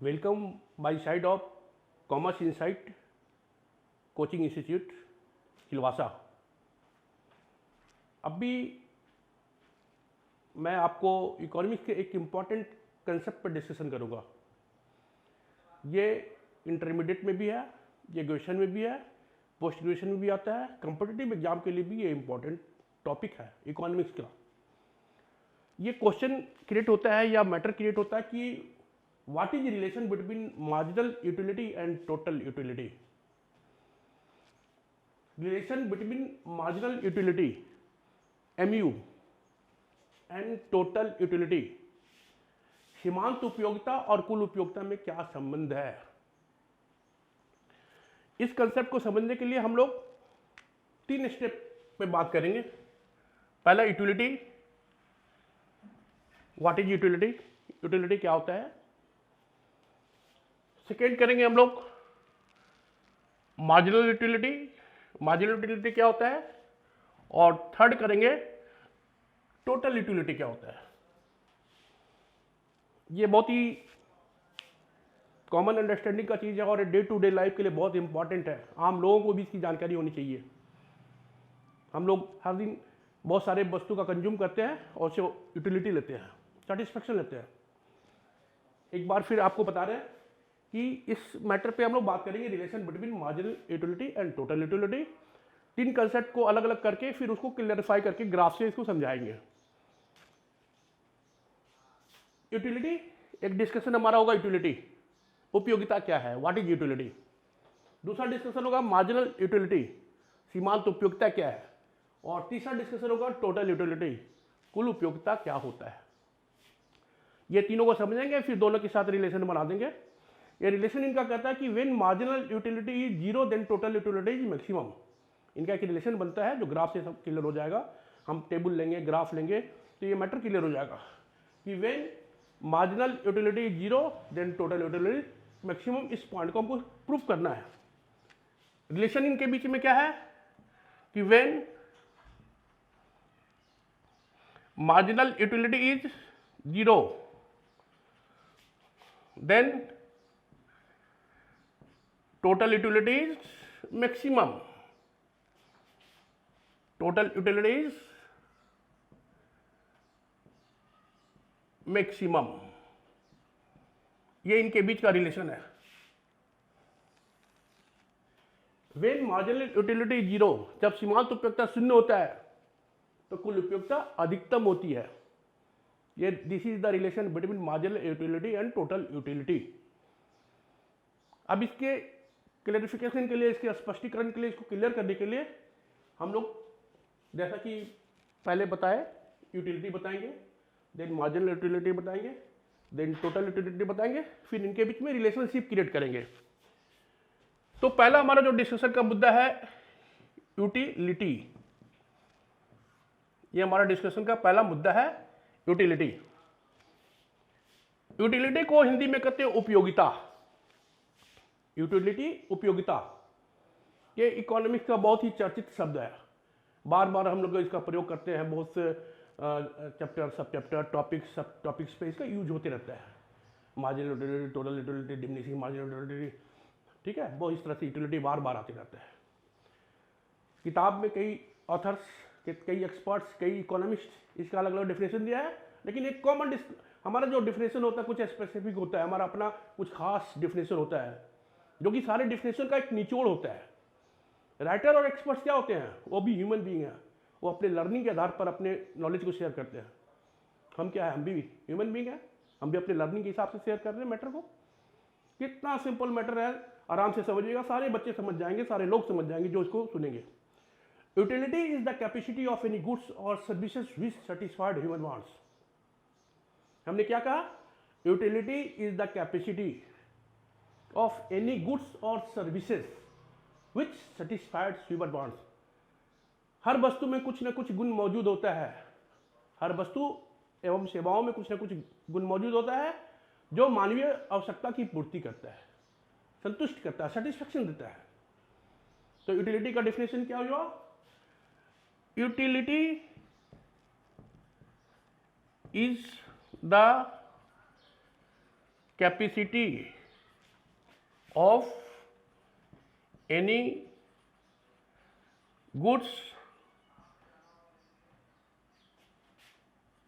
Welcome by side of commerce insight coaching institute Silvassa. अभी मैं आपको इकोनॉमिक्स के एक इम्पॉर्टेंट कंसेप्ट पर डिस्कशन करूँगा। ये इंटरमीडिएट में भी है, ये ग्रेजुएशन में भी है, पोस्ट ग्रेजुएशन में भी आता है, कॉम्पिटिटिव एग्जाम के लिए भी ये इम्पॉर्टेंट टॉपिक है इकोनॉमिक्स का। ये क्वेश्चन क्रिएट होता है या मैटर क्रिएट होता है कि what is relation between marginal utility and total utility. Relation between marginal utility MU and total utility, सीमांत उपयोगिता और कुल उपयोगिता में क्या संबंध है। इस कंसेप्ट को समझने के लिए हम लोग 3 स्टेप पे बात करेंगे। पहला utility, what is utility, utility क्या होता है। सेकेंड करेंगे हम लोग मार्जिनल यूटिलिटी, मार्जिनल यूटिलिटी क्या होता है। और थर्ड करेंगे टोटल यूटिलिटी क्या होता है। ये बहुत ही कॉमन अंडरस्टैंडिंग का चीज़ है और डे टू डे लाइफ के लिए बहुत इंपॉर्टेंट है। आम लोगों को भी इसकी जानकारी होनी चाहिए। हम लोग हर दिन बहुत सारे वस्तु का कंज्यूम करते हैं और उससे यूटिलिटी लेते हैं, सेटिस्फेक्शन लेते हैं। एक बार फिर आपको बता रहे हैं कि इस मैटर पे हम लोग बात करेंगे relation between marginal utility and total utility. 3 concept को अलग अलग करके फिर उसको क्लियरिफाई करके ग्राफ से इसको समझाएंगे। यूटिलिटी एक डिस्कशन हमारा होगा, यूटिलिटी उपयोगिता क्या है, व्हाट इज यूटिलिटी। दूसरा डिस्कशन होगा मार्जिनल यूटिलिटी, सीमांत उपयोगिता क्या है। और तीसरा डिस्कशन होगा टोटल यूटिलिटी, कुल उपयोगिता क्या होता है। ये तीनों को समझेंगे, फिर दोनों के साथ रिलेशन बना देंगे। ये रिलेशन इनका कहता है कि when marginal utility is 0 then total utility is maximum. इनका एक रिलेशन बनता है जो ग्राफ से सब क्लियर हो जाएगा। हम टेबल लेंगे, ग्राफ लेंगे तो ये मैटर क्लियर हो जाएगा कि when marginal utility is 0 then total utility maximum. इस पॉइंट को हमको प्रूफ करना है। रिलेशन इनके बीच में क्या है कि when marginal utility is 0 then total utility is maximum. Total utility is maximum. ये इनके बीच का रिलेशन है। When marginal utility is 0, जब सीमांत उपयोगिता 0 होता है तो कुल उपयोगिता अधिकतम होती है। ये this is the relation between marginal utility and total utility. अब इसके क्लैरिफिकेशन के लिए, इसके स्पष्टीकरण के लिए, इसको क्लियर करने के लिए हम लोग जैसा कि पहले बताए यूटिलिटी बताएंगे, देन मार्जिनल यूटिलिटी बताएंगे, देन टोटल यूटिलिटी बताएंगे, फिर इनके बीच में रिलेशनशिप क्रिएट करेंगे। तो पहला हमारा जो डिस्कशन का मुद्दा है यूटिलिटी। ये हमारा डिस्कशन का पहला मुद्दा है यूटिलिटी। यूटिलिटी को हिंदी में कहते हैं उपयोगिता। यूटिलिटी उपयोगिता ये इकोनॉमिक्स का बहुत ही चर्चित शब्द है। बार बार हम लोग इसका प्रयोग करते हैं, बहुत से चैप्टर, सब चैप्टर, टॉपिक्स, सब टॉपिक्स पे इसका यूज होते रहता है। Marginal utility, total utility, diminishing marginal utility, ठीक है, बहुत इस तरह से यूटिलिटी बार बार आते रहता है। किताब में कई ऑथर्स, कई एक्सपर्ट्स, कई इकोनॉमिस्ट इसका अलग अलग डिफिनेशन दिया है, लेकिन एक कॉमन हमारा जो डिफिनेशन होता है कुछ स्पेसिफिक होता है, हमारा अपना कुछ खास डिफिनेशन होता है जो कि सारे डिफिनेशन का एक निचोड़ होता है। राइटर और एक्सपर्ट्स क्या होते हैं, वो भी ह्यूमन बीइंग है। वो अपने लर्निंग के आधार पर अपने नॉलेज को शेयर करते हैं। हम क्या है, हम भी ह्यूमन बीइंग है, हम भी अपने लर्निंग के हिसाब से शेयर कर रहे हैं मैटर को। कितना सिंपल मैटर है, आराम से समझिएगा, सारे बच्चे समझ जाएंगे, सारे लोग समझ जाएंगे जो इसको सुनेंगे। Utility is the capacity of any goods और services which satisfied human wants. हमने क्या कहा, utility is the capacity of any goods or services which satisfies human wants। हर वस्तु में कुछ न कुछ गुण मौजूद होता है। हर वस्तु एवं सेवाओं में कुछ न कुछ गुण मौजूद होता है जो मानवीय आवश्यकता की पूर्ति करता है, संतुष्ट करता है, सेटिस्फेक्शन देता है। तो यूटिलिटी का डेफिनेशन क्या हुआ, utility is the capacity of any goods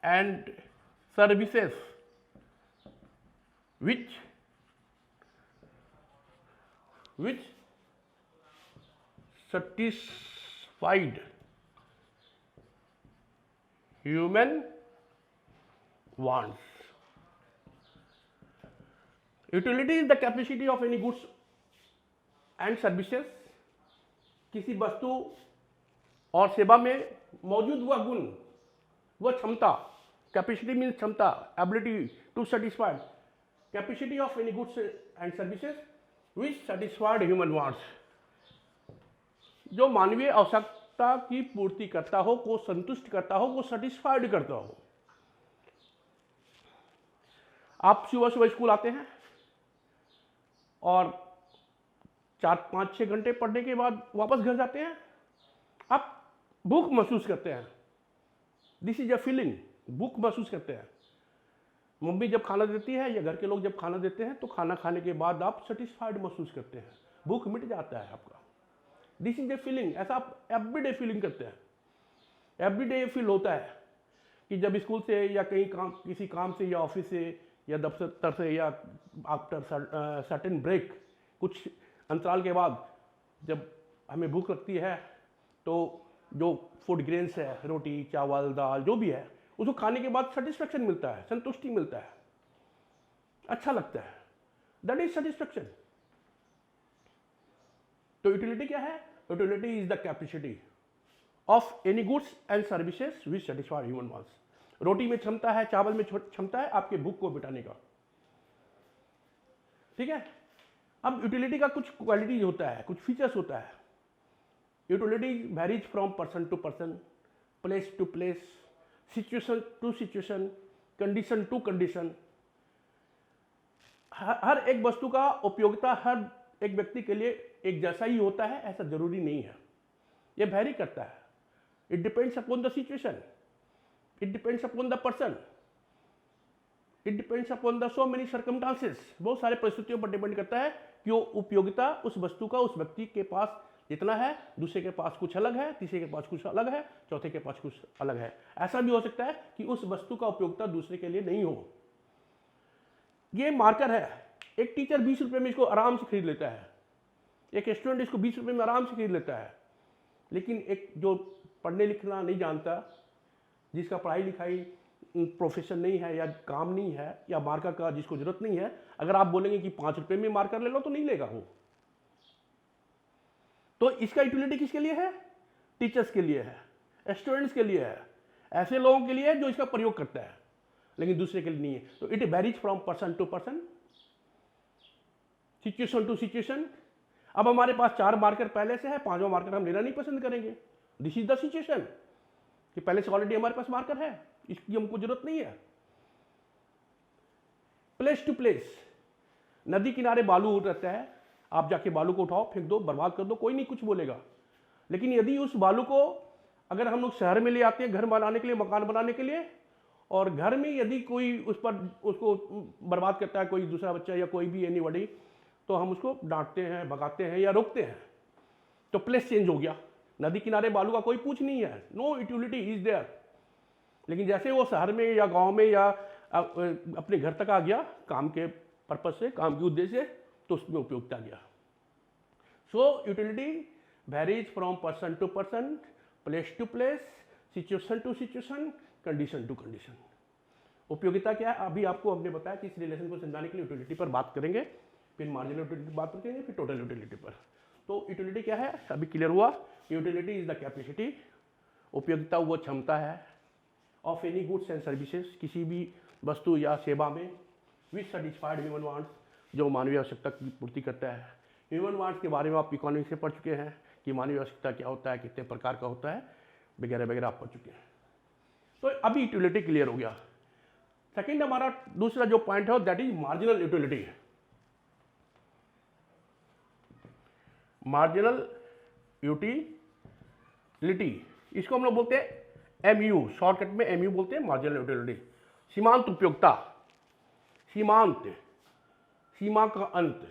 and services which satisfied human wants. Utility is the capacity of any goods and services, किसी वस्तु और सेवा में मौजूद वह गुण, वह क्षमता, कैपेसिटी मीन्स क्षमता, ability to satisfy, capacity of any goods and services which satisfied human wants, जो मानवीय आवश्यकता की पूर्ति करता हो, को संतुष्ट करता हो, को सेटिस्फाइड करता हो। आप सुबह सुबह स्कूल आते हैं और 4-5-6 घंटे पढ़ने के बाद वापस घर जाते हैं, आप भूख महसूस करते हैं। दिस इज अ फीलिंग, भूख महसूस करते हैं। मम्मी जब खाना देती है या घर के लोग जब खाना देते हैं तो खाना खाने के बाद आप सेटिस्फाइड महसूस करते हैं, भूख मिट जाता है आपका। दिस इज ए फीलिंग, ऐसा आप एवरीडे फीलिंग करते हैं। एवरीडे फील होता है कि जब स्कूल से या कहीं काम, किसी काम से या ऑफिस से या दफ्तर से या आफ्टर सर्टेन ब्रेक, कुछ अंतराल के बाद जब हमें भूख लगती है तो जो फूड ग्रेन्स है, रोटी, चावल, दाल, जो भी है, उसको खाने के बाद सेटिस्फेक्शन मिलता है, संतुष्टि मिलता है, अच्छा लगता है। That is satisfaction. तो यूटिलिटी क्या है? Utility is the capacity of any goods and services which satisfy human wants. रोटी में क्षमता है, चावल में क्षमता है आपके भूख को मिटाने का। ठीक है। अब यूटिलिटी का कुछ क्वालिटीज होता है, कुछ फीचर्स होता है। Utility varies from person to person, place to place, situation to situation, condition to condition. हर एक वस्तु का उपयोगिता हर एक व्यक्ति के लिए एक जैसा ही होता है, ऐसा जरूरी नहीं है। यह वेरी करता है। It depends upon the situation, it depends upon the person, it depends upon the so many circumstances. बहुत सारे परिस्थितियों पर डिपेंड करता है कि वो उपयोगिता उस वस्तु का उस व्यक्ति के पास जितना है, दूसरे के पास कुछ अलग है, तीसरे के पास कुछ अलग है, चौथे के पास कुछ अलग है। ऐसा भी हो सकता है कि उस वस्तु का उपयोगिता दूसरे के लिए नहीं हो। ये मार्कर है। एक टीचर 20 रुपए में इसको आराम से खरीद लेता है, एक स्टूडेंट इसको 20 रुपए में आराम से खरीद लेता है। लेकिन एक जो पढ़ने लिखना नहीं जानता, जिसका पढ़ाई लिखाई प्रोफेशन नहीं है या काम नहीं है या मार्कर का जिसको जरूरत नहीं है, अगर आप बोलेंगे कि 5 रुपए में मार्कर ले लो तो नहीं लेगा वो। तो इसका यूटिलिटी किसके लिए है? टीचर्स के लिए है, स्टूडेंट्स के लिए है, ऐसे लोगों के लिए है जो इसका प्रयोग करता है, लेकिन दूसरे के लिए नहीं है। तो it varies from person to person, situation to situation. अब हमारे पास 4 मार्कर पहले से है, 5वां मार्कर हम लेना नहीं पसंद करेंगे। दिस इज द सिचुएशन कि पहले से ऑलरेडी हमारे पास मार्कर है, इसकी हमको जरूरत नहीं है। प्लेस टू प्लेस, नदी किनारे बालू रहता है, आप जाके बालू को उठाओ, फेंक दो, बर्बाद कर दो, कोई नहीं कुछ बोलेगा। लेकिन यदि उस बालू को अगर हम लोग शहर में ले आते हैं घर बनाने के लिए, मकान बनाने के लिए, और घर में यदि कोई उस पर उसको बर्बाद करता है, कोई दूसरा बच्चा या कोई भी एनीबॉडी, तो हम उसको डांटते हैं, भगाते हैं या रोकते हैं। तो प्लेस चेंज हो गया। नदी किनारे बालू का कोई पूछ नहीं है, नो यूटिलिटी इज देयर। लेकिन जैसे वो शहर में या गांव में या अपने घर तक आ गया काम के पर्पज से, काम के उद्देश्य से, तो उसमें उपयोगिता गया। So utility varies from person to person, place to place, situation to situation, condition to condition. उपयोगिता क्या है अभी आपको हमने बताया कि इस रिलेशन को समझाने के लिए यूटिलिटी पर बात करेंगे, फिर मार्जिनल यूटिलिटी बात करेंगे, फिर टोटल यूटिलिटी पर। तो यूटिलिटी क्या है अभी क्लियर हुआ। यूटिलिटी इज द कैपेसिटी, उपयोगिता वो क्षमता है, of any goods and services, किसी भी वस्तु या सेवा में, विच सेटिस्फाइड ह्यूमन वांट्स, जो मानवीय आवश्यकता की पूर्ति करता है। ह्यूमन वांट्स के बारे में आप इकोनॉमिक्स से पढ़ चुके हैं कि मानवीय आवश्यकता क्या होता है, कितने प्रकार का होता है, वगैरह वगैरह आप पढ़ चुके हैं। तो अभी यूटिलिटी क्लियर हो गया। सेकंड हमारा दूसरा जो पॉइंट है that is marginal utility. Marginal utility, इसको हम लोग बोलते हैं एमयू, शॉर्टकट में एमयू बोलते हैं, मार्जिनल यूटिलिटी। सीमांत उपयोगिता, सीमांत सीमा का अंत,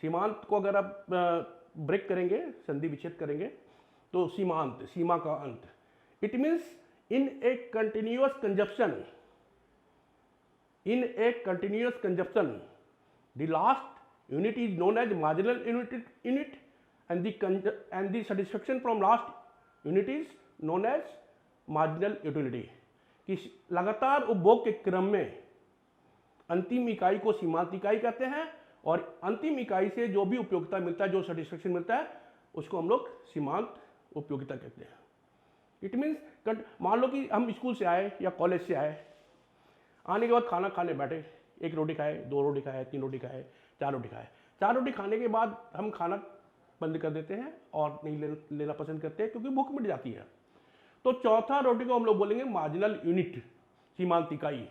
सीमांत को अगर आप ब्रेक करेंगे, संधि विच्छेद करेंगे, तो सीमांत, सीमा का अंत, it means in A continuous consumption, in a continuous conjunction, the last unit is known as marginal unit and the satisfaction from last unit is known as marginal utility। कि लगातार उपभोग के क्रम में अंतिम इकाई को सीमांत इकाई कहते हैं और अंतिम इकाई से जो भी उपयोगिता मिलता है, जो सेटिस्फेक्शन मिलता है, उसको हम लोग सीमांत उपयोगिता कहते हैं। इट मीन्स मान लो कि हम स्कूल से आए या कॉलेज से आए, आने के बाद खाना खाने बैठे, एक रोटी खाए, दो रोटी खाए, तीन रोटी खाए, चार रोटी खाए, चार रोटी खाने के बाद हम खाना बंद कर देते हैं और नहीं लेना पसंद करते हैं क्योंकि भूख मिट जाती है। तो चौथा रोटी को हम लोग बोलेंगे मार्जिनल यूनिट, सीमांत इकाई,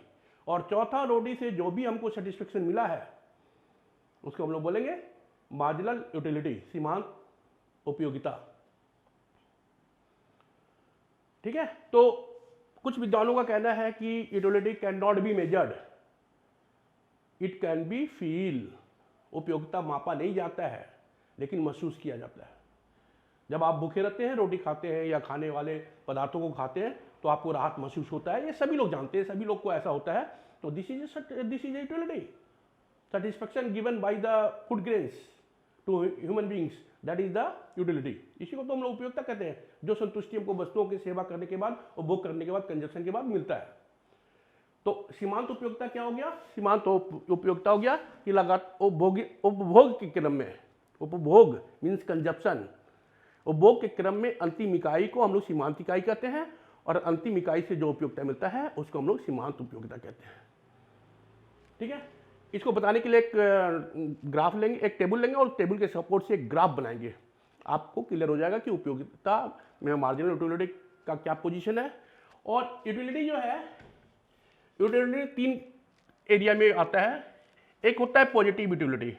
और चौथा रोटी से जो भी हमको सेटिस्फेक्शन मिला है उसको हम लोग बोलेंगे मार्जिनल यूटिलिटी, सीमांत उपयोगिता। ठीक है, तो कुछ विद्वानों का कहना है कि utility can not be measured, it can be feel. उपयोगिता मापा नहीं जाता है लेकिन महसूस किया जाता है। जब आप भूखे रहते हैं, रोटी खाते हैं या खाने वाले पदार्थों को खाते हैं तो आपको राहत महसूस होता है, ये सभी लोग जानते हैं, सभी लोग को ऐसा होता है। तो this is utility, satisfaction given by the food grains to human beings, that is the utility. इसी को तो हम लोग उपयोगिता कहते हैं, जो संतुष्टि हमको वस्तुओं की सेवा करने के बाद, उपभोग करने के बाद, कंजप्शन के बाद मिलता है। तो सीमांत उपयोगिता क्या हो गया? सीमांत उपयोगिता हो गया कि लगातार उपभोग के क्रम में, उपभोग मीन्स कंजप्शन, उपभोग के क्रम में अंतिम इकाई को हम लोग सीमांत इकाई कहते हैं और अंतिम इकाई से जो उपयोगिता मिलता है उसको हम लोग सीमांत उपयोगिता कहते हैं। ठीक है, इसको बताने के लिए एक ग्राफ लेंगे, एक टेबल लेंगे और टेबल के सपोर्ट से एक ग्राफ बनाएंगे, आपको क्लियर हो जाएगा कि उपयोगिता में मार्जिनल यूटिलिटी का क्या पोजीशन है। और यूटिलिटी जो है, यूटिलिटी तीन एरिया में आता है। एक होता है पॉजिटिव यूटिलिटी,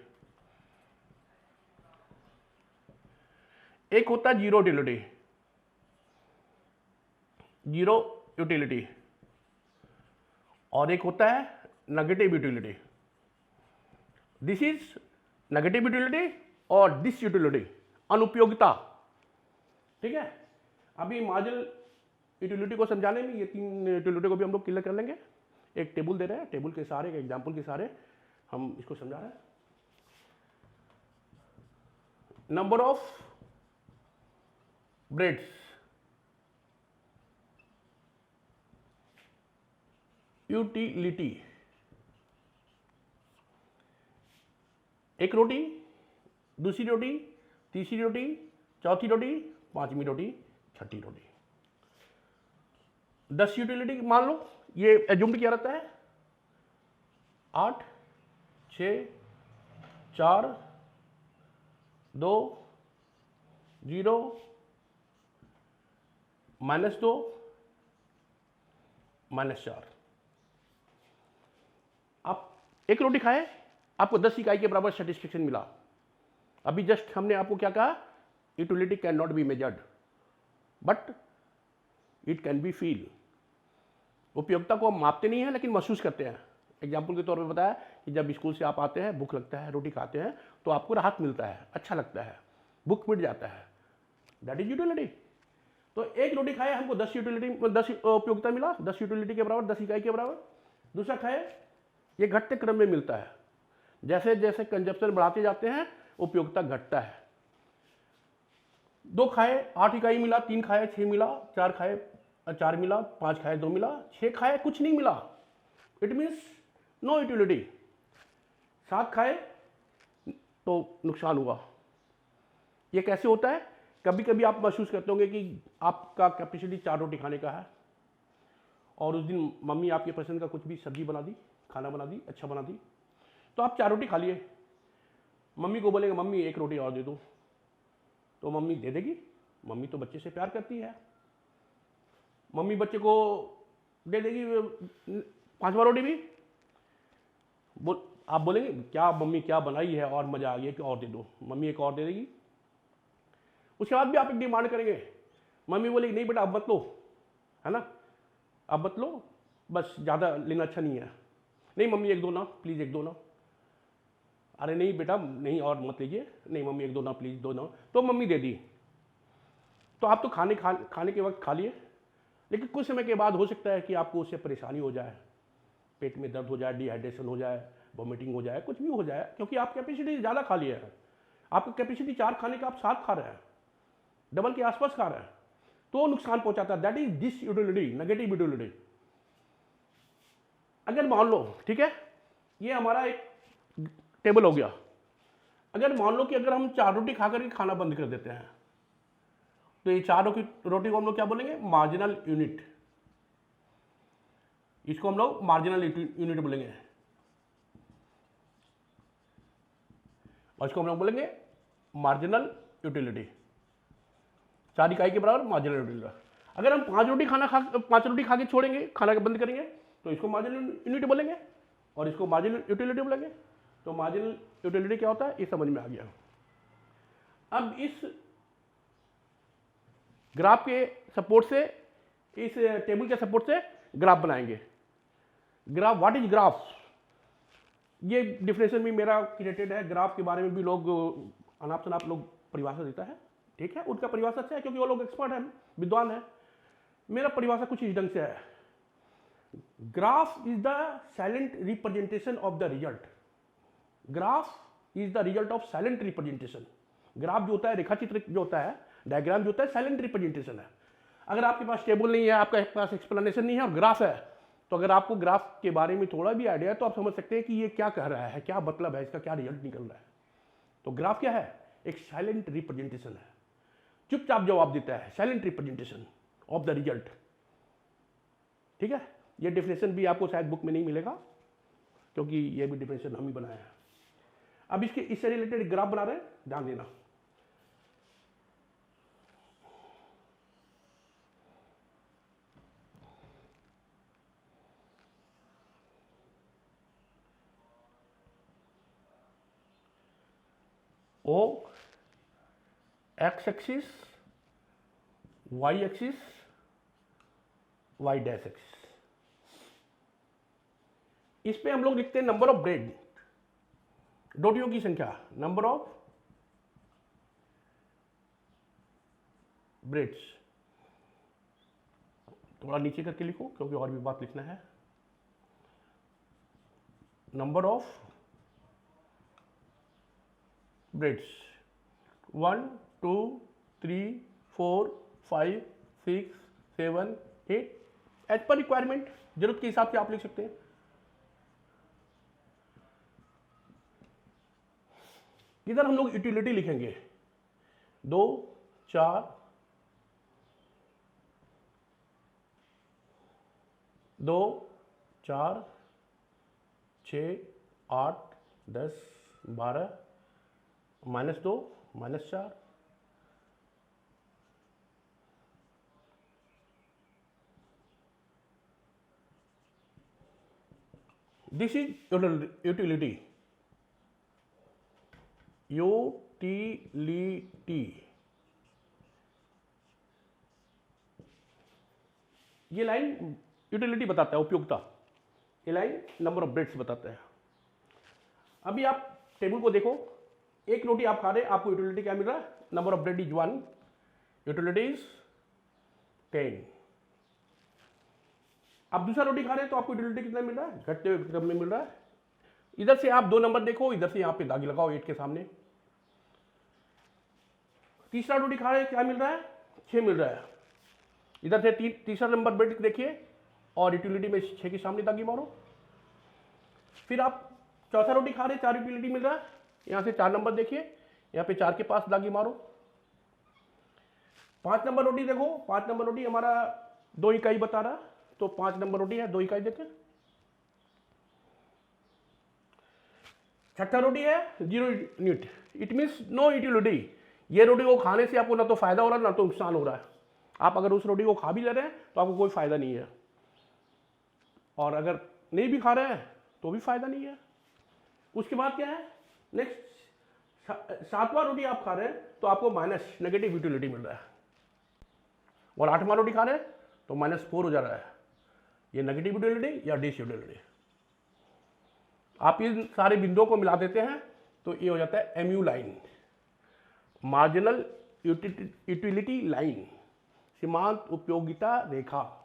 एक होता है जीरो यूटिलिटी, जीरो यूटिलिटी, और एक होता है negative utility. This is negative utility और दिस यूटिलिटी, अनुपयोगिता। ठीक है, अभी मार्जिनल यूटिलिटी को समझाने में ये तीन यूटिलिटी को भी हम लोग क्लियर कर लेंगे। एक टेबल दे रहे हैं, टेबल के सहारे, एक एग्जाम्पल के सहारे हम इसको समझा रहे हैं। नंबर ऑफ ब्रेड्स, यूटिलिटी, एक रोटी, दूसरी रोटी, तीसरी रोटी, चौथी रोटी, पांचवी रोटी, छठी रोटी। 10 यूटिलिटी मान लो, ये एज्यूम्ड क्या रहता है? 8, 6, 4, 2, 0, -2, -4। आप एक रोटी खाए, आपको 10 इकाई के बराबर सेटिस्फेक्शन मिला। अभी जस्ट हमने आपको क्या कहा? Utility can not be measured but it can be feel. उपयोगिता को हम मापते नहीं है लेकिन महसूस करते हैं। एग्जाम्पल के तौर पे बताया कि जब स्कूल से आप आते हैं, भूख लगता है, रोटी खाते हैं तो आपको राहत मिलता है, अच्छा लगता है, भूख मिट जाता है, दैट इज यूटिलिटी। तो एक रोटी खाए, हमको 10 उपयोगिता मिला, 10 यूटिलिटी के बराबर, 10 इकाई के बराबर। दूसरा खाए, ये घटते क्रम में मिलता है, जैसे जैसे कंजप्शन बढ़ाते जाते हैं उपयोगिता घटता है। 2 खाए, 8 इकाई मिला, 3 खाए, 6 मिला, 4 खाए, 4 मिला, 5 खाए, 2 मिला, 6 खाए, कुछ नहीं मिला, इट मीन्स नो यूटिलिटी। 7 खाए तो नुकसान हुआ। ये कैसे होता है? कभी कभी आप महसूस करते होंगे कि आपका कैपेसिटी 4 रोटी खाने का है और उस दिन मम्मी आपके पसंद का कुछ भी सब्जी बना दी, खाना बना दी, अच्छा बना दी, तो आप 4 रोटी खा लिए। मम्मी को बोलेंगे मम्मी 1 रोटी और दे दो, तो मम्मी दे देगी। मम्मी तो बच्चे से प्यार करती है, मम्मी बच्चे को दे देगी 5वां रोटी भी। आप बोलेंगे क्या मम्मी क्या बनाई है और मजा आ गया कि और दे दो, मम्मी 1 और दे देगी। उसके बाद भी आप एक डिमांड करेंगे, मम्मी बोलेगी नहीं बेटा अब मत लो, है ना, अब मत लो, बस ज़्यादा लेना अच्छा नहीं है। नहीं मम्मी 1 दो ना, प्लीज़ 1 दो ना। अरे नहीं बेटा नहीं और मत लीजिए, नहीं मम्मी एक दो ना प्लीज़, दो ना, तो मम्मी दे दी। तो आप तो खाने के वक्त खा लिए, लेकिन कुछ समय के बाद हो सकता है कि आपको उससे परेशानी हो जाए, पेट में दर्द हो जाए, डिहाइड्रेशन हो जाए, वॉमिटिंग हो जाए, कुछ भी हो जाए, क्योंकि आप कैपेसिटी ज़्यादा खा लिए हैं। आपकी कैपेसिटी 4 खाने का आप 7 खा रहे हैं, डबल के आसपास खा रहे हैं, तो नुकसान पहुंचाता है। That is disutility, negative utility. अगर मान लो, ठीक है, ये हमारा एक टेबल हो गया। अगर मान लो कि अगर हम 4 रोटी खा करके खाना बंद कर देते हैं, तो ये 4 रोटी को हम लोग क्या बोलेंगे? Marginal unit. इसको हम लोग मार्जिनल यूनिट बोलेंगे, और इसको हम लोग बोलेंगे मार्जिनल यूटिलिटी। 4 इकाई के बराबर मार्जिनल यूटिलिटी। अगर हम 5 रोटी खा के छोड़ेंगे, खाना बंद करेंगे, तो इसको मार्जिनल यूनिट बोलेंगे और इसको मार्जिनल यूटिलिटी बोलेंगे। तो मार्जिनल यूटिलिटी क्या होता है, ये समझ में आ गया। अब इस ग्राफ के सपोर्ट से, इस टेबल के सपोर्ट से ग्राफ बनाएंगे। Graph, what is graph? ये डिफिनेशन भी मेरा क्रिएटेड है। ग्राफ के बारे में भी लोग अनाप शनाप लोग परिभाषा देता है, ठीक है, उनका परिभाषा अच्छा है क्योंकि वो लोग एक्सपर्ट हैं, विद्वान है। मेरा परिभाषा कुछ इस ढंग से है। Graph is the silent representation of the result. Graph is the result of silent representation. Graph जो होता है, रेखा चित्र जो होता है, डायग्राम जो होता है, साइलेंट रिप्रेजेंटेशन है। अगर आपके पास टेबल नहीं है, आपके पास एक्सप्लेनेशन नहीं है और ग्राफ है, तो अगर आपको ग्राफ के बारे में थोड़ा भी आइडिया है तो आप समझ सकते हैं कि ये क्या कह रहा है, क्या मतलब है, इसका क्या रिजल्ट निकल रहा है। तो ग्राफ क्या है? एक साइलेंट रिप्रेजेंटेशन है, चुपचाप जवाब देता है, silent representation of the result. ठीक है, ये डेफिनेशन भी आपको शायद बुक में नहीं मिलेगा, क्योंकि ये भी डेफिनेशन हम ही बनाया है। अब इससे रिलेटेड ग्राफ बना रहे हैं, ध्यान देना। O X axis, Y axis, Y dash axis. इस पे हम लोग लिखते हैं नंबर ऑफ ब्रेड, रोटियों की संख्या, नंबर ऑफ ब्रेड्स। थोड़ा नीचे करके लिखो क्योंकि और भी बात लिखना है। Number of breads 1 2 3 4 5 6 7 8 as per requirement, जरूरत के हिसाब से आप लिख सकते हैं। इधर हम लोग यूटिलिटी लिखेंगे 2 4 2 4 6 8 10 12 -2 -4। This is utility. यूटिलिटी, ये लाइन यूटिलिटी बताता है, उपयोगिता। ये लाइन नंबर ऑफ ब्रेड्स बताता है। अभी आप टेबल को देखो, एक रोटी आप खा रहे हैं, आपको यूटिलिटी क्या मिल रहा है? Number of bread is 1, utility is 10। आप दूसरा रोटी खा रहे हैं तो आपको यूटिलिटी कितना मिल रहा है? घटते हुए क्रम में मिल रहा है। इधर से आप 2 नंबर देखो, इधर से यहां पे दागी लगाओ 8 के सामने। तीसरा रोटी खा रहे हैं, क्या मिल रहा है? 6 मिल रहा है। इधर से तीसरा नंबर ब्रेड देखिए और यूटिलिटी में 6 के सामने दागी मारो। फिर आप चौथा रोटी खा रहे हैं, 4 यूटिलिटी मिल रहा है, यहां से 4 नंबर देखिए, यहां पे 4 के पास दागी मारो। 5 नंबर रोटी देखो, 5 नंबर रोटी हमारा 2 इकाई बता रहा है, तो 5 नंबर रोटी है, 2 इकाई देखें। छठा रोटी है 0 unit, it means no utility. ये रोटी को खाने से आपको ना तो फायदा हो रहा है ना तो नुकसान हो रहा है। आप अगर उस रोटी को खा भी ले रहे हैं तो आपको कोई फायदा नहीं है, और अगर नहीं भी खा रहे हैं तो भी फायदा नहीं है। उसके बाद क्या है? नेक्स्ट 7वां रोटी आप खा रहे हैं तो आपको माइनस, नेगेटिव यूटिलिटी मिल रहा है, और 8वां रोटी खा रहे हैं तो -4 हो जा रहा है। ये नेगेटिव यूटिलिटी या डिस यूटिलिटी। आप इन सारे बिंदुओं को मिला देते हैं तो ये हो जाता है MU line, marginal utility line, सीमांत उपयोगिता रेखा।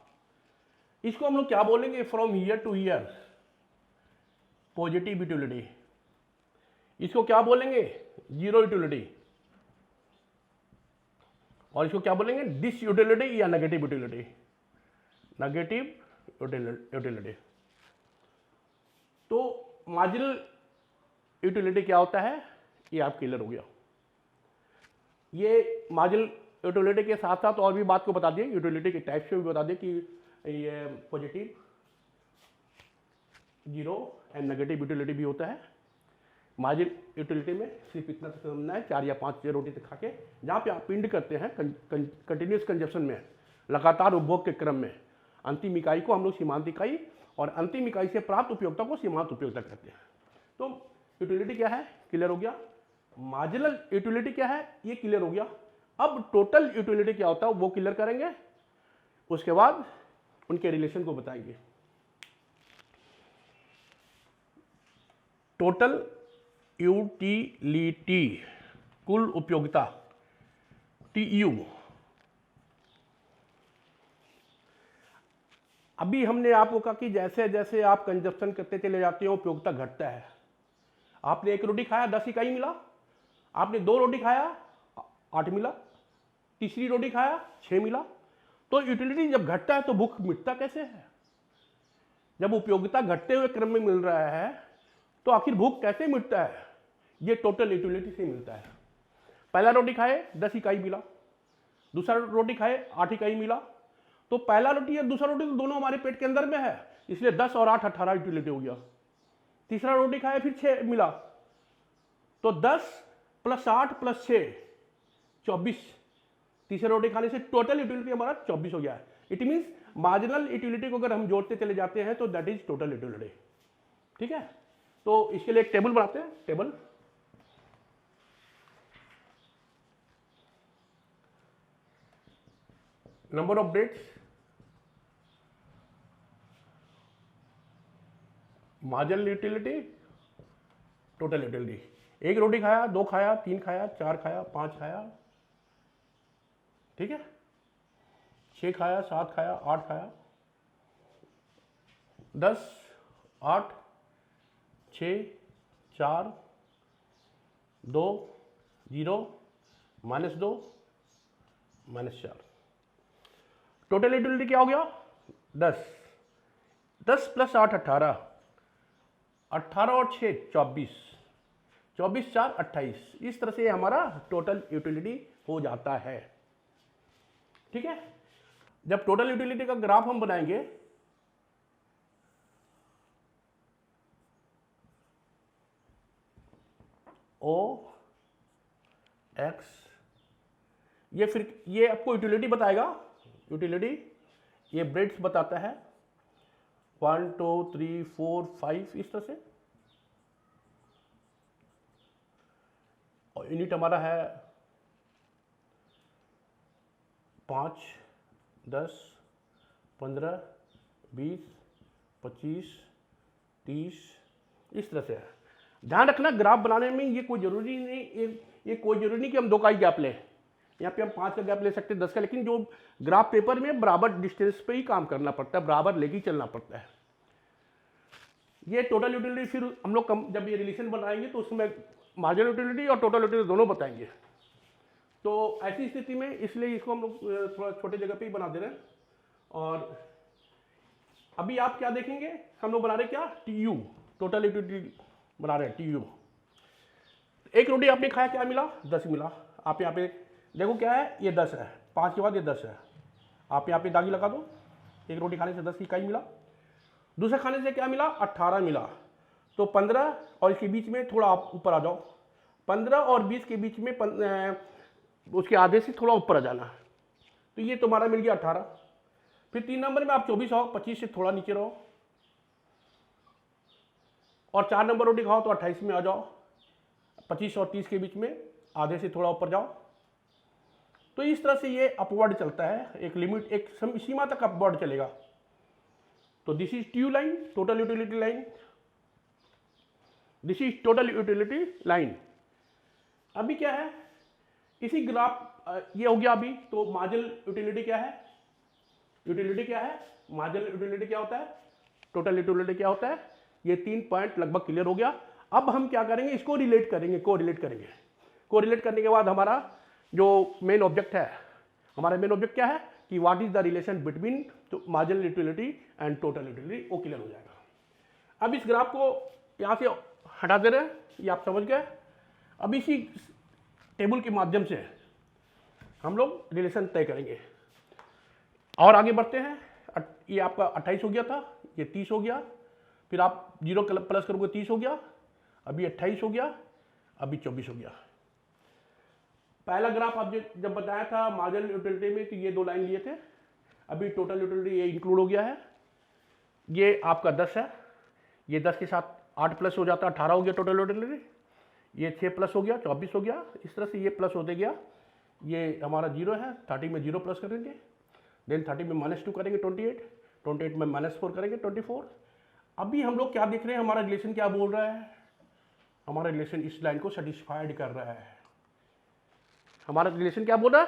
इसको हम लोग क्या बोलेंगे? From year two year positive utility. इसको क्या बोलेंगे? Zero utility. और इसको क्या बोलेंगे? डिस यूटिलिटी या नेगेटिव यूटिलिटी। Negative utility. तो मार्जिनल यूटिलिटी क्या होता है, ये आप क्लियर हो गया। ये मार्जिनल यूटिलिटी के साथ साथ और भी बात को बता दिए, यूटिलिटी के टाइप्स भी बता दिए कि ये positive, zero and negative utility भी होता है। मार्जिनल यूटिलिटी में सिर्फ इतना समझना है, 4 या 5 रोटी तक खा के, जहाँ पे आप पिंड करते हैं कंटिन्यूस कंजप्शन में, लगातार उपभोग के क्रम में, अंतिम इकाई को हम लोग सीमांत इकाई और अंतिम इकाई से प्राप्त उपयोगिता को सीमांत उपयोगिता कहते हैं। तो यूटिलिटी क्या है, क्लियर हो गया। मार्जिनल यूटिलिटी क्या है, ये क्लियर हो गया। अब टोटल यूटिलिटी क्या होता है वो क्लियर करेंगे, उसके बाद उनके रिलेशन को बताएंगे। टोटल यूटिलिटी, कुल उपयोगिता, TU। अभी हमने आपको कहा कि जैसे जैसे आप कंजप्शन करते चले जाते हो उपयोगिता घटता है। आपने 1 रोटी खाया 10 इकाई मिला, आपने 2 रोटी खाया 8 मिला, तीसरी रोटी खाया 6 मिला। तो यूटिलिटी जब घटता है तो भूख मिटता कैसे है? जब उपयोगिता घटते हुए क्रम में मिल रहा है तो आखिर भूख कैसे मिटता है? ये टोटल यूटिलिटी से मिलता है। पहला रोटी खाए 10 इकाई मिला, दूसरा रोटी खाए 8 इकाई मिला। तो पहला रोटी या दूसरा रोटी तो दोनों हमारे पेट के अंदर में है, इसलिए 10 और 8 18 यूटिलिटी हो गया। तीसरा रोटी खाए फिर 6 मिला, तो 10 + 8 + 6 24। तीसरे रोटी खाने से टोटल यूटिलिटी हमारा 24 हो गया है। इट मीन्स मार्जिनल यूटिलिटी को अगर हम जोड़ते चले जाते हैं तो दैट इज टोटल यूटिलिटी। ठीक है, तो इसके लिए एक टेबल बनाते हैं। Table number of breads, marginal utility, total utility. 1 रोटी खाया, 2 खाया, 3 खाया, 4 खाया, 5 खाया, ठीक है, 6 खाया, 7 खाया, 8 खाया, 10, 8, 6, 4, 2, 0, -2, -4। टोटल यूटिलिटी क्या हो गया? 10। 10 + 8 18, 18 और 6 24, 24 4 28। इस तरह से हमारा टोटल यूटिलिटी हो जाता है। ठीक है, जब टोटल यूटिलिटी का ग्राफ हम बनाएंगे OX, ये फिर ये आपको यूटिलिटी बताएगा। यूटिलिटी ये ब्रेड्स बताता है 1 2 3 4 5 इस तरह से। और यूनिट हमारा है 5, 10, 15, 20, 25, 30 इस तरह से है। ध्यान रखना ग्राफ बनाने में ये कोई जरूरी नहीं, ये कोई जरूरी नहीं कि हम 2 का ही गैप लें। यहाँ पे हम 5 का गैप ले सकते हैं, 10 का, लेकिन जो ग्राफ पेपर में बराबर डिस्टेंस पे ही काम करना पड़ता है, बराबर लेके चलना पड़ता है। ये टोटल यूटिलिटी फिर हम लोग जब ये रिलेशन बनाएंगे तो उसमें मार्जिनल यूटिलिटी और टोटल यूटिलिटी दोनों बताएंगे। तो ऐसी स्थिति में इसलिए इसको हम लोग थोड़ा छोटे जगह पे ही बना दे रहे हैं। और अभी आप क्या देखेंगे, हम लोग बना रहे क्या? TU, टोटल यूटिलिटी बना रहे हैं TU। 1 रोटी आपने खाया, क्या मिला? 10 मिला। आप यहाँ पे देखो क्या है, ये 10 है, 5 के बाद ये 10 है। आप यहाँ पे दागी लगा दो। 1 रोटी खाने से 10 इकाई मिला। दूसरे खाने से क्या मिला? 18 मिला। तो 15 और इसके बीच में थोड़ा आप ऊपर आ जाओ, 15 और 20 के बीच में उसके आधे से थोड़ा ऊपर आ जाना। तो ये तुम्हारा मिल गया 18। फिर 3 नंबर में आप 24 आओ, 25 से थोड़ा नीचे रहो। और 4 नंबर रोटी खाओ तो 28 में आ जाओ। 25 और 30 के बीच में आधे से थोड़ा ऊपर जाओ। तो इस तरह से ये अपवर्ड चलता है, एक लिमिट, एक सीमा तक अपवर्ड चलेगा। तो this is TU line, total utility line. This is total utility line. अभी क्या है, इसी ग्राफ ये हो गया अभी, तो मार्जिनल यूटिलिटी क्या है, यूटिलिटी क्या है, मार्जिनल यूटिलिटी क्या होता है, टोटल यूटिलिटी क्या होता है, ये 3 पॉइंट लगभग क्लियर हो गया। अब हम क्या करेंगे, इसको रिलेट करेंगे, कोरिलेट करेंगे। कोरिलेट करने के बाद हमारा जो मेन ऑब्जेक्ट है, हमारा मेन ऑब्जेक्ट क्या है कि what is the relation between marginal utility and total utility, वो क्लियर हो जाएगा। अब इस ग्राफ को यहाँ से हटा दे रहे हैं, ये आप समझ गए। अब इसी टेबल के माध्यम से हम लोग रिलेशन तय करेंगे और आगे बढ़ते हैं। ये आपका 28 हो गया था, ये 30 हो गया, फिर आप 0 प्लस करोगे 30 हो गया, अभी 28 हो गया, अभी 24 हो गया। पहला ग्राफ आप जब बताया था मार्जिनल यूटिलिटी में, तो ये 2 लाइन लिए थे। अभी टोटल यूटिलिटी ये इंक्लूड हो गया है, ये आपका 10 है, ये 10 के साथ 8 प्लस हो जाता है 18 हो गया टोटल यूटिलिटी, ये 6 प्लस हो गया 24 हो गया। इस तरह से ये प्लस होते गया, ये हमारा 0 है, 30 में 0 प्लस करेंगे, देन 30 में -2 करेंगे 28 में -4 करेंगे 24। अभी हम लोग क्या देख रहे हैं, हमारा रिलेशन क्या बोल रहा है, हमारा रिलेशन इस लाइन को सेटिस्फाइड कर रहा है। हमारा रिलेशन क्या बोल रहा है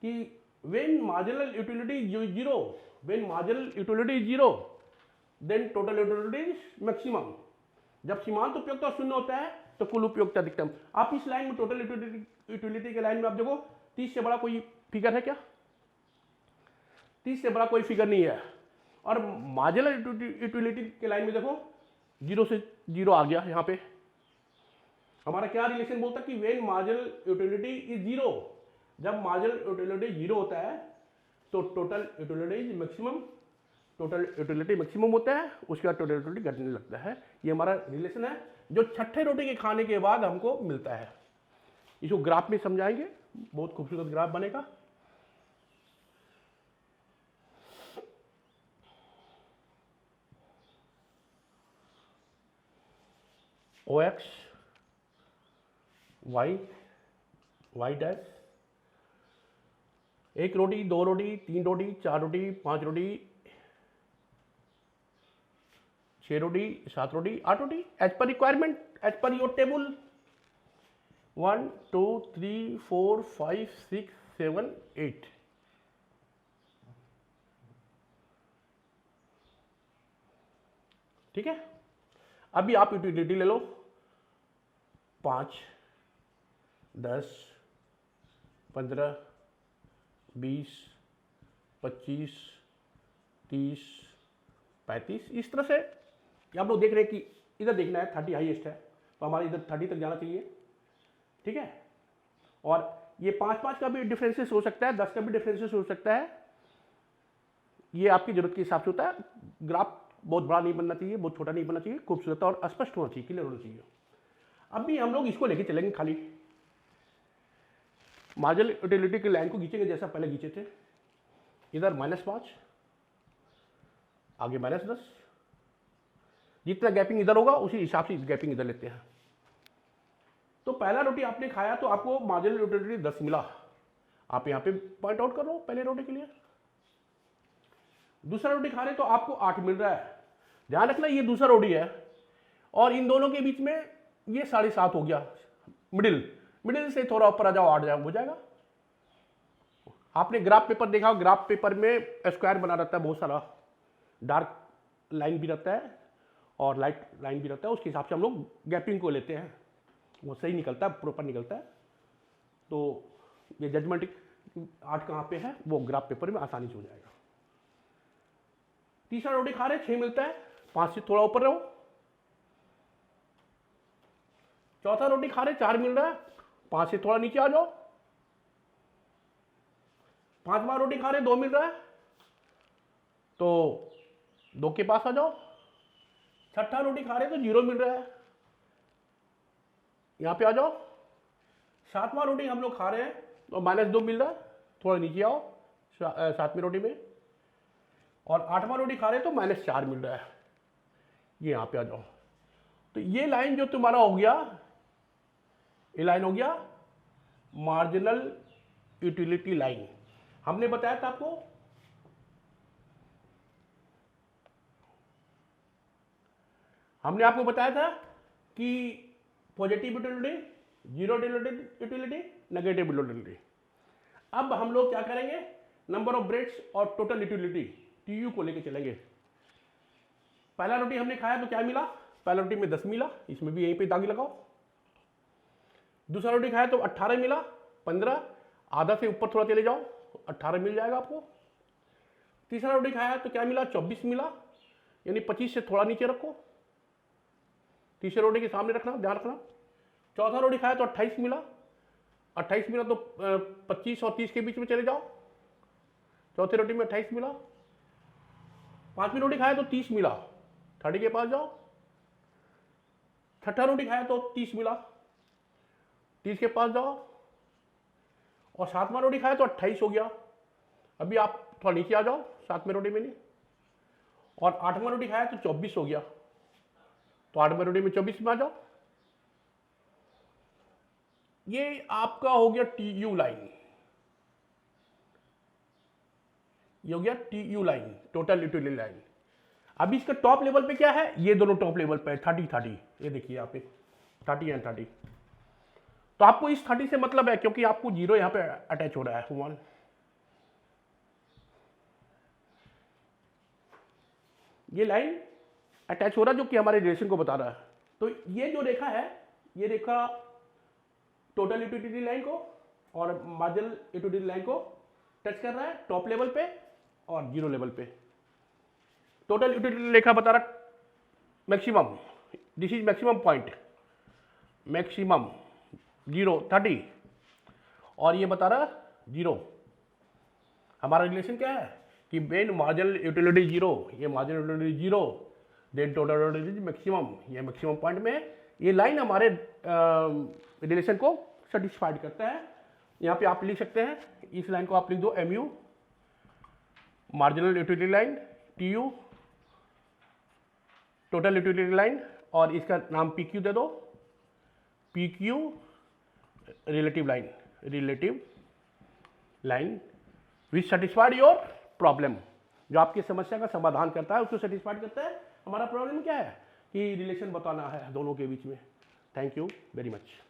कि when marginal utility is 0, when marginal utility is 0 then total utility is maximum. जब सीमांत उपयोगिता 0 होता है तो कुल उपयोगिता अधिकतम। आप इस लाइन में टोटल यूटिलिटी के लाइन में आप देखो 30 से बड़ा कोई फिगर है क्या, 30 से बड़ा कोई फिगर नहीं है। और मार्जिनल यूटिलिटी के लाइन में देखो 0 से 0 आ गया। यहाँ पे हमारा क्या रिलेशन बोलता है कि व्हेन मार्जिनल यूटिलिटी इज 0, जब मार्जिनल यूटिलिटी 0 होता है तो total utility is maximum, total utility maximum होता है, उसके बाद टोटल यूटिलिटी घटने लगता है। ये हमारा रिलेशन है जो छठे रोटी के खाने के बाद हमको मिलता है। इसको ग्राफ में समझाएंगे, बहुत खूबसूरत ग्राफ बनेगा। OX Y डैश, 1 रोटी 2 रोटी 3 रोटी 4 रोटी 5 रोटी 6 रोटी 7 रोटी 8 रोटी, as per requirement, as per your table. 1 2 3 4 5 6 7 8। ठीक है, अभी आप यूटिलिटी ले लो 5 10 15 20 25 30 35, इस तरह से आप लोग देख रहे हैं कि इधर देखना है 30 हाईएस्ट है तो हमारे इधर 30 तक जाना चाहिए। ठीक है, और ये 5 का भी डिफरेंसेस हो सकता है, 10 का भी डिफरेंसेस हो सकता है, ये आपकी जरूरत के हिसाब से होता है। ग्राफ बहुत बड़ा नहीं बनना चाहिए, बहुत छोटा नहीं बनना चाहिए, खूबसूरत और स्पष्ट होना चाहिए, क्लियर होना चाहिए। अब भी हम लोग इसको लेके चलेंगे, खाली मार्जिनल यूटिलिटी की लाइन को खींचेंगे जैसा पहले खींचे थे। इधर -5, आगे -10, जितना गैपिंग इधर होगा उसी हिसाब से गैपिंग इधर लेते हैं। तो पहला रोटी आपने खाया तो आपको मार्जिनल यूटिलिटी 10 मिला, आप यहाँ पे पॉइंट आउट करो पहले रोटी के लिए। दूसरा रोटी खा रहे तो आपको 8 मिल रहा है। ध्यान रखना ये दूसरा रोटी है और इन दोनों के बीच में ये 7.5 हो गया, मिडिल से थोड़ा ऊपर आ जाओ 8 हो जाएगा। आपने ग्राफ पेपर देखा, ग्राफ पेपर में स्क्वायर बना रहता है, बहुत सारा डार्क लाइन भी रहता है और लाइट लाइन भी रहता है, उसके हिसाब से हम लोग गैपिंग को लेते हैं, वो सही निकलता है, प्रॉपर निकलता है। तो ये जजमेंट 8 कहाँ पे है वो ग्राफ पेपर में आसानी से हो जाएगा। तीसरा रोटी खा रहे 6 मिलता है, 5 से थोड़ा ऊपर रहो। चौथा रोटी खा रहे 4 मिल रहा है, 5 से थोड़ा नीचे आ जाओ। पांचवा रोटी खा रहे 2 मिल रहा है तो 2 के पास आ जाओ। छठा रोटी खा रहे तो 0 मिल रहा है, यहां पे आ जाओ। सातवां रोटी हम लोग खा रहे हैं तो -2 मिल रहा है, थोड़ा नीचे आओ 7वीं रोटी में। और 8वां रोटी खा रहे तो -4 मिल रहा है, ये यहां पे आ जाओ। तो ये लाइन जो तुम्हारा हो गया, ये लाइन हो गया मार्जिनल यूटिलिटी लाइन। हमने बताया था आपको हमने आपको बताया था कि positive utility, zero utility, negative utility. अब हम लोग क्या करेंगे, नंबर ऑफ ब्रेड्स और टोटल यूटिलिटी TU को लेके चलेंगे। पहला रोटी हमने खाया तो क्या मिला, पहला रोटी में 10 मिला, इसमें भी यहीं पे दागी लगाओ। दूसरा रोटी खाया तो 18 मिला, 15, आधा से ऊपर थोड़ा चले जाओ, 18 मिल जाएगा आपको। तीसरा रोटी खाया तो क्या मिला, 24 मिला, यानी 25 से थोड़ा नीचे रखो, तीसरे रोटी के सामने रखना, ध्यान रखना। चौथा रोटी खाया तो 28 मिला, 28 मिला तो 25 और 30 के बीच में चले जाओ, चौथी रोटी में 28 मिला। पांचवी रोटी खाया तो 30 मिला, 30 के पास जाओ। छठा रोटी खाया तो 30 मिला, 30 के पास जाओ। और सातवां रोटी खाया तो 28 हो गया, अभी आप थोड़ा नीचे आ जाओ, सातवें रोटी में नहीं। और आठवां रोटी खाया तो 24 हो गया, तो आठवें रोटी में 24 में आ जाओ। ये आपका हो गया TU लाइन, ये हो गया TU line, total utility line. अभी इसका टॉप लेवल पे क्या है, ये दोनों टॉप लेवल पे है 30, ये देखिए यहाँ पे 30 एंड 30। तो आपको इस 30 से मतलब है, क्योंकि आपको जीरो यहाँ पे अटैच हो रहा है 1। ये लाइन अटैच हो रहा है जो कि हमारे रिलेशन को बता रहा है। तो ये जो रेखा है, ये रेखा टोटल यूटिलिटी लाइन को और मार्जिनल यूटिलिटी लाइन को टच कर रहा है टॉप लेवल पे और जीरो लेवल पे। टोटल यूटिलिटी रेखा बता रहा maximum, this is maximum point, maximum 0 30, और ये बता रहा 0। हमारा रिलेशन क्या है कि वेन मार्जिनल यूटिलिटी 0, ये marginal utility 0, then total utility maximum, ये मैक्सिमम पॉइंट में है। ये लाइन हमारे रिलेशन को सेटिस्फाइड करता है। यहाँ पे आप लिख सकते हैं, इस लाइन को आप लिख दो MU, marginal utility line, TU, total utility line, और इसका नाम PQ दे दो, PQ relative line, relative line which satisfied your problem, जो आपकी समस्या का समाधान करता है, उसको सेटिस्फाइड करता है। हमारा प्रॉब्लम क्या है कि रिलेशन बताना है दोनों के बीच में। Thank you very much.